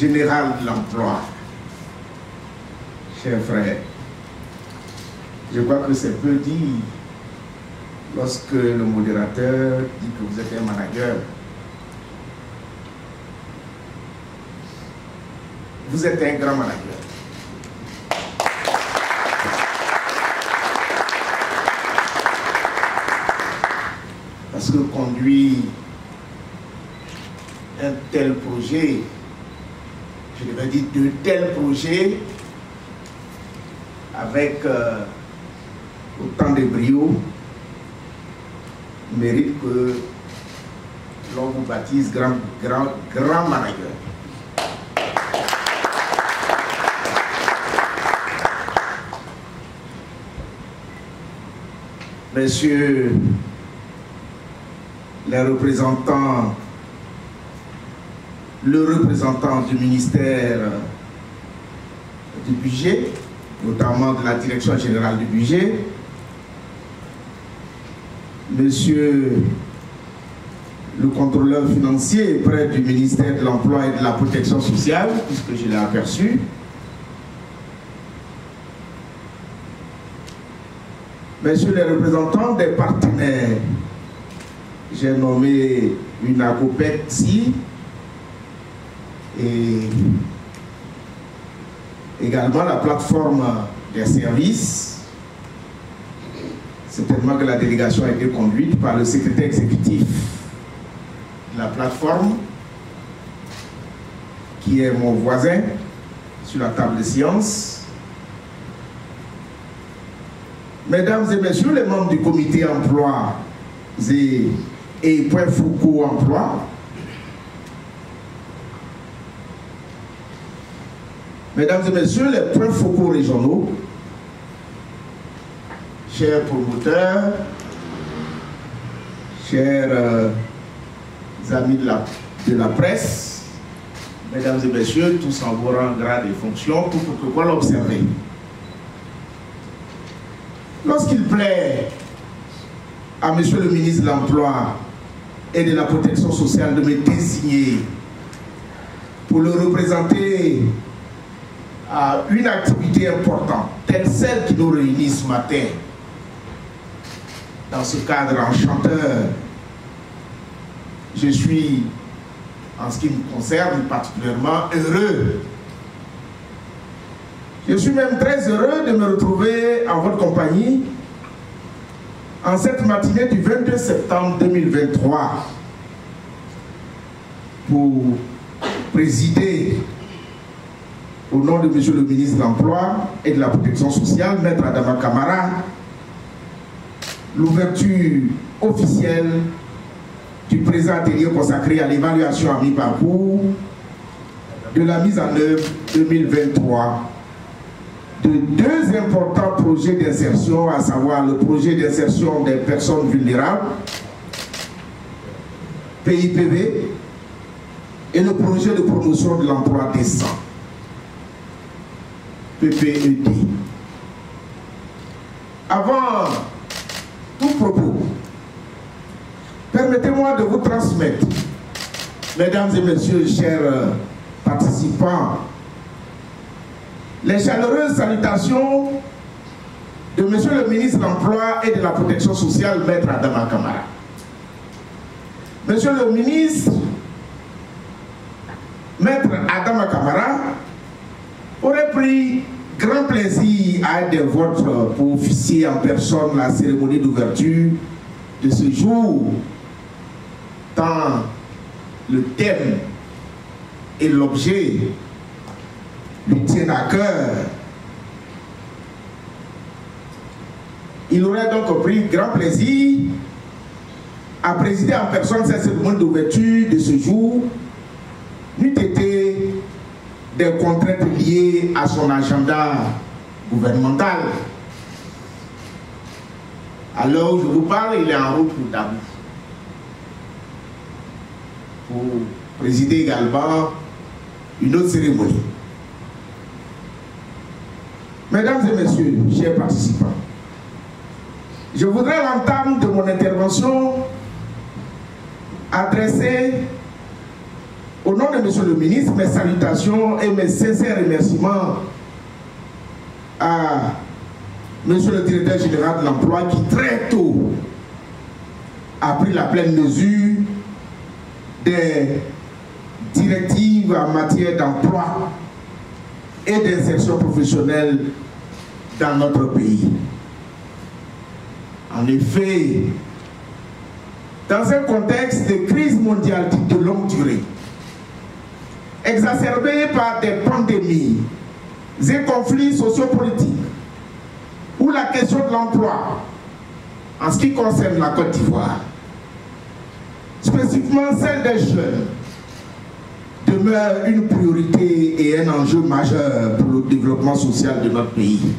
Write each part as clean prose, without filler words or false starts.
général de l'emploi, chers frères, je crois que c'est peu dit lorsque le modérateur dit que vous êtes un manager. Vous êtes un grand manager. Parce que conduire un tel projet, je devrais dire de tels projets, avec autant de brio, mérite que l'on vous baptise grand manager. Messieurs les représentants, le représentant du ministère du budget, notamment de la direction générale du budget, monsieur le contrôleur financier près du ministère de l'Emploi et de la Protection sociale, puisque je l'ai aperçu, messieurs les représentants des partenaires, j'ai nommé une ACOPEC ici et également la plateforme des services. Certainement que la délégation a été conduite par le secrétaire exécutif de la plateforme, qui est mon voisin sur la table de séance. Mesdames et messieurs les membres du comité emploi et Point Foucault emploi, mesdames et messieurs les points focaux régionaux, chers promoteurs, chers amis de la presse, mesdames et messieurs, tous en vos rangs, grades et fonctions, tout protocole observé. Lorsqu'il plaît à monsieur le ministre de l'Emploi et de la Protection sociale de me désigner pour le représenter à une activité importante, telle celle qui nous réunit ce matin, dans ce cadre enchanteur, je suis, en ce qui me concerne, particulièrement heureux. Je suis même très heureux de me retrouver en votre compagnie en cette matinée du 22 septembre 2023 pour présider au nom de monsieur le ministre de l'Emploi et de la Protection sociale, Maître Adama Camara, l'ouverture officielle du présent atelier consacré à l'évaluation à mi-parcours de la mise en œuvre 2023 de deux importants projets d'insertion, à savoir le projet d'insertion des personnes vulnérables, PIPV, et le projet de promotion de l'emploi décent, PPED. Avant tout propos, permettez-moi de vous transmettre, mesdames et messieurs, chers participants, les chaleureuses salutations de monsieur le ministre de l'Emploi et de la Protection sociale, Maître Adama Camara. Monsieur le ministre, Maître Adama Camara, aurait pris grand plaisir à être de votre pour officier en personne la cérémonie d'ouverture de ce jour, tant le thème et l'objet lui tiennent à cœur. Il aurait donc pris grand plaisir à présider en personne cette cérémonie d'ouverture de ce jour, n'eût été des contraintes liées à son agenda gouvernemental. À l'heure où je vous parle, il est en route pour Dabou pour présider également une autre cérémonie. Mesdames et messieurs, chers participants, je voudrais à l'entame de mon intervention adresser Au nom de M. le ministre, mes salutations et mes sincères remerciements à M. le directeur général de l'emploi qui très tôt a pris la pleine mesure des directives en matière d'emploi et d'insertion professionnelle dans notre pays. En effet, dans un contexte de crise mondiale de longue durée, exacerbée par des pandémies et conflits sociopolitiques, où la question de l'emploi, en ce qui concerne la Côte d'Ivoire, spécifiquement celle des jeunes, demeure une priorité et un enjeu majeur pour le développement social de notre pays.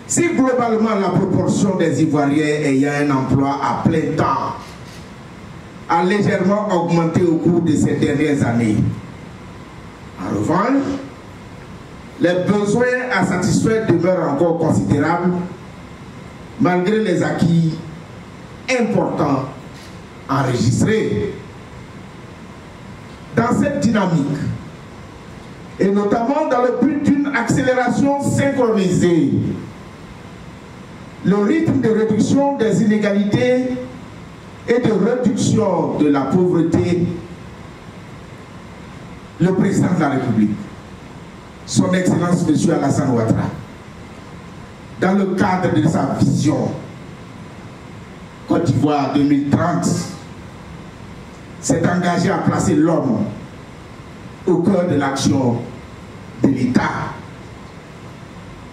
Si globalement la proportion des Ivoiriens ayant un emploi à plein temps a légèrement augmenté au cours de ces dernières années, en revanche, les besoins à satisfaire demeurent encore considérables malgré les acquis importants enregistrés. Dans cette dynamique, et notamment dans le but d'une accélération synchronisée, le rythme de réduction des inégalités et de réduction de la pauvreté, le président de la République, son Excellence M. Alassane Ouattara, dans le cadre de sa vision Côte d'Ivoire 2030, s'est engagé à placer l'homme au cœur de l'action de l'État.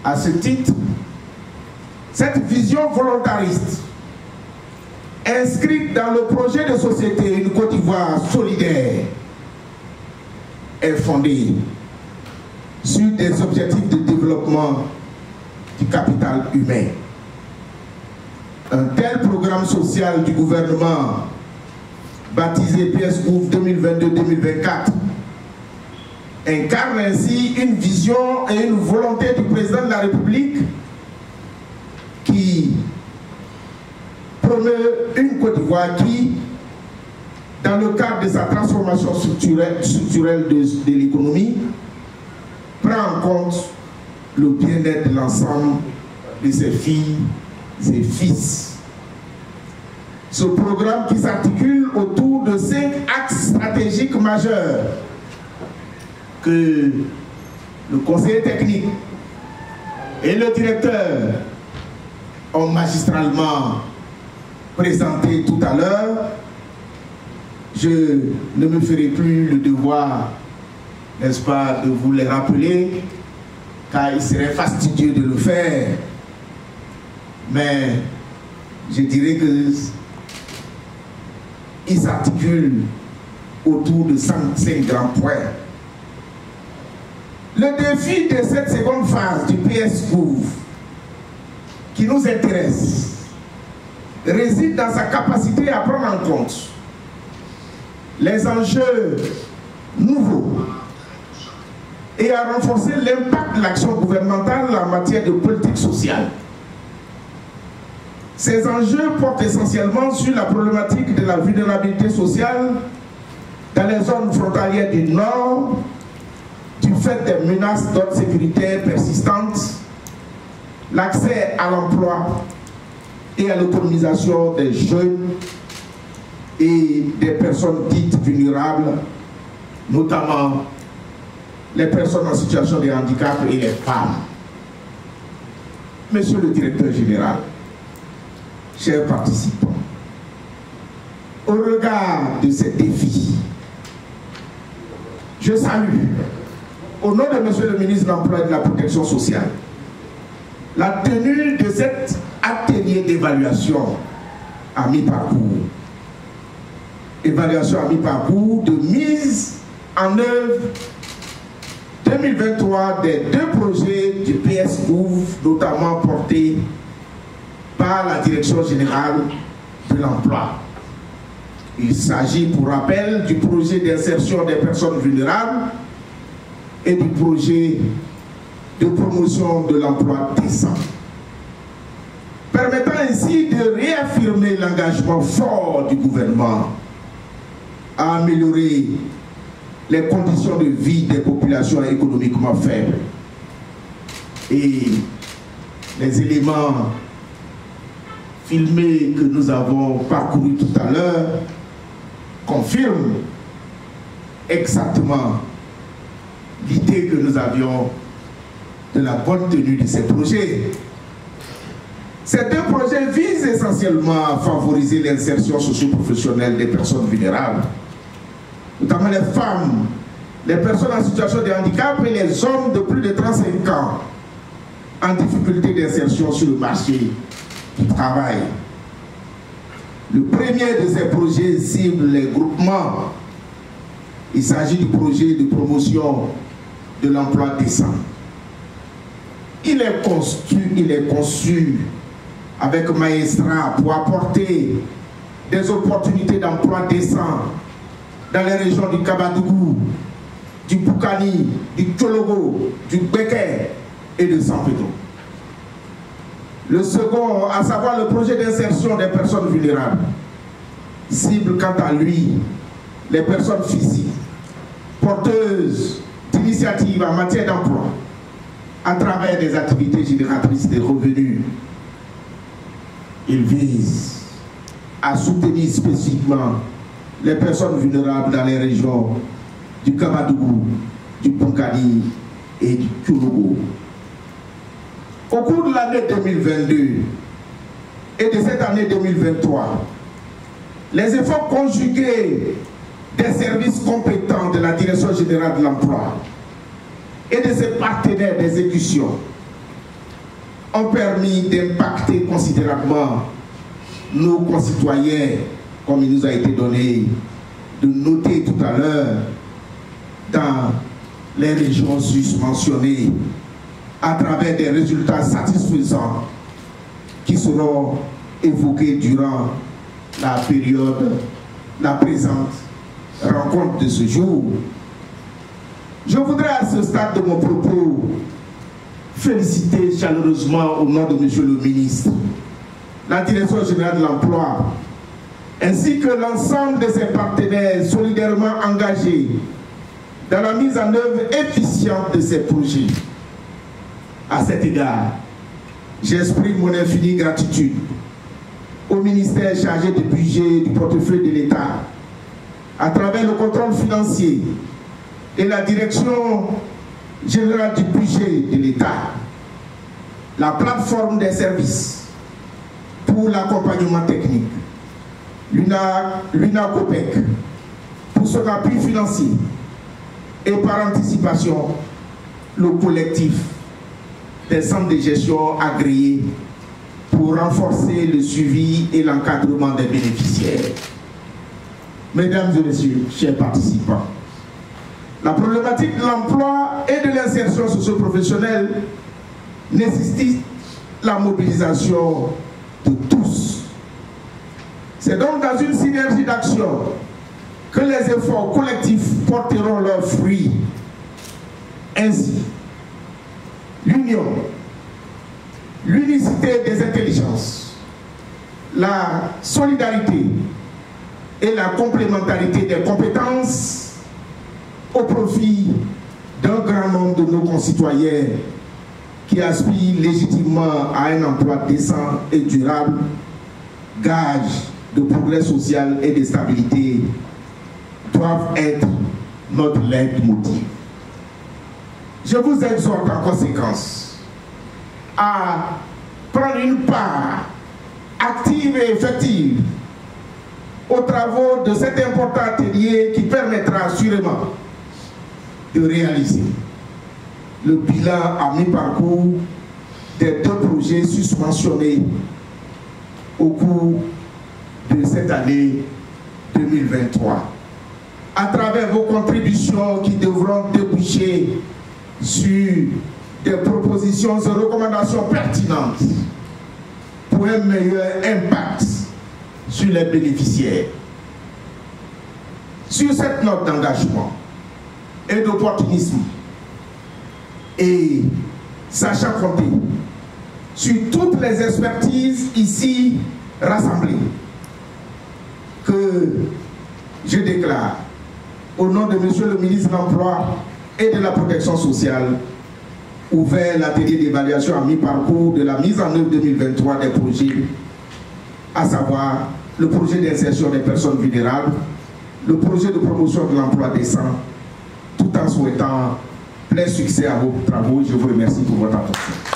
À ce titre, cette vision volontariste, inscrite dans le projet de société Une Côte d'Ivoire solidaire, est fondée sur des objectifs de développement du capital humain. Un tel programme social du gouvernement, baptisé PS Gouv 2022-2024, incarne ainsi une vision et une volonté du président de la République qui promeut une Côte d'Ivoire qui, dans le cadre de sa transformation structurelle de l'économie, prend en compte le bien-être de l'ensemble de ses filles et fils. Ce programme qui s'articule autour de 5 axes stratégiques majeurs que le conseiller technique et le directeur ont magistralement présenté tout à l'heure. Je ne me ferai plus le devoir, n'est-ce pas, de vous les rappeler, car il serait fastidieux de le faire. Mais je dirais que il s'articule autour de 5 grands points. Le défi de cette seconde phase du PS Gouv qui nous intéresse réside dans sa capacité à prendre en compte les enjeux nouveaux et à renforcer l'impact de l'action gouvernementale en matière de politique sociale. Ces enjeux portent essentiellement sur la problématique de la vulnérabilité sociale dans les zones frontalières du Nord, du fait des menaces d'ordre sécuritaire persistantes, l'accès à l'emploi et à l'autonomisation des jeunes et des personnes dites vulnérables, notamment les personnes en situation de handicap et les femmes. Monsieur le directeur général, chers participants, au regard de ces défis, je salue, au nom de Monsieur le ministre de l'Emploi et de la Protection sociale, la tenue de cet atelier d'évaluation à mi-parcours. Évaluation à mi-parcours de mise en œuvre 2023 des 2 projets du PS Gouv, notamment portés par la Direction générale de l'emploi. Il s'agit, pour rappel, du projet d'insertion des personnes vulnérables et du projet de promotion de l'emploi décent, permettant ainsi de réaffirmer l'engagement fort du gouvernement à améliorer les conditions de vie des populations économiquement faibles. Et les éléments filmés que nous avons parcourus tout à l'heure confirment exactement l'idée que nous avions de la bonne tenue de ces projets. Ces deux projets visent essentiellement à favoriser l'insertion socio-professionnelle des personnes vulnérables, notamment les femmes, les personnes en situation de handicap et les hommes de plus de 35 ans en difficulté d'insertion sur le marché du travail. Le premier de ces projets cible les groupements. Il s'agit du projet de promotion de l'emploi décent. Il est conçu avec maestrat pour apporter des opportunités d'emploi décent dans les régions du Kabadougou, du Boukani, du Tchologo, du Béké et de San Pedro. Le second, à savoir le projet d'insertion des personnes vulnérables, cible quant à lui les personnes physiques, porteuses d'initiatives en matière d'emploi, à travers des activités génératrices de revenus. Il vise à soutenir spécifiquement les personnes vulnérables dans les régions du Kabadougou, du Boukani et du Tchologo. Au cours de l'année 2022 et de cette année 2023, les efforts conjugués des services compétents de la Direction générale de l'emploi et de ses partenaires d'exécution ont permis d'impacter considérablement nos concitoyens, comme il nous a été donné de noter tout à l'heure, dans les régions susmentionnées, à travers des résultats satisfaisants qui seront évoqués durant la présente rencontre de ce jour. Je voudrais à ce stade de mon propos féliciter chaleureusement au nom de M. le ministre, la Direction générale de l'emploi, ainsi que l'ensemble de ses partenaires solidairement engagés dans la mise en œuvre efficiente de ces projets. À cet égard, j'exprime mon infinie gratitude au ministère chargé du budget et du portefeuille de l'État, à travers le contrôle financier et la direction générale du budget de l'État, la plateforme des services pour l'accompagnement technique, l'UNACOPEC, pour son appui financier, et par anticipation, le collectif des centres de gestion agréés pour renforcer le suivi et l'encadrement des bénéficiaires. Mesdames et messieurs, chers participants, la problématique de l'emploi et de l'insertion socio-professionnelle nécessite la mobilisation de tous. C'est donc dans une synergie d'action que les efforts collectifs porteront leurs fruits. Ainsi, l'union, l'unicité des intelligences, la solidarité et la complémentarité des compétences au profit d'un grand nombre de nos concitoyens qui aspirent légitimement à un emploi décent et durable, gage de progrès social et de stabilité, doivent être notre leitmotiv. Je vous exhorte en conséquence à prendre une part active et effective aux travaux de cet important atelier qui permettra assurément de réaliser le bilan à mi-parcours des deux projets susmentionnés au cours de cette année 2023. À travers vos contributions qui devront déboucher sur des propositions et recommandations pertinentes pour un meilleur impact sur les bénéficiaires. Sur cette note d'engagement et d'opportunisme, et sachant compter sur toutes les expertises ici rassemblées, que je déclare, au nom de Monsieur le ministre de l'Emploi et de la Protection sociale, ouvert l'atelier d'évaluation à mi-parcours de la mise en œuvre 2023 des projets, à savoir le projet d'insertion des personnes vulnérables, le projet de promotion de l'emploi décent, tout en souhaitant plein succès à vos travaux. Je vous remercie pour votre attention.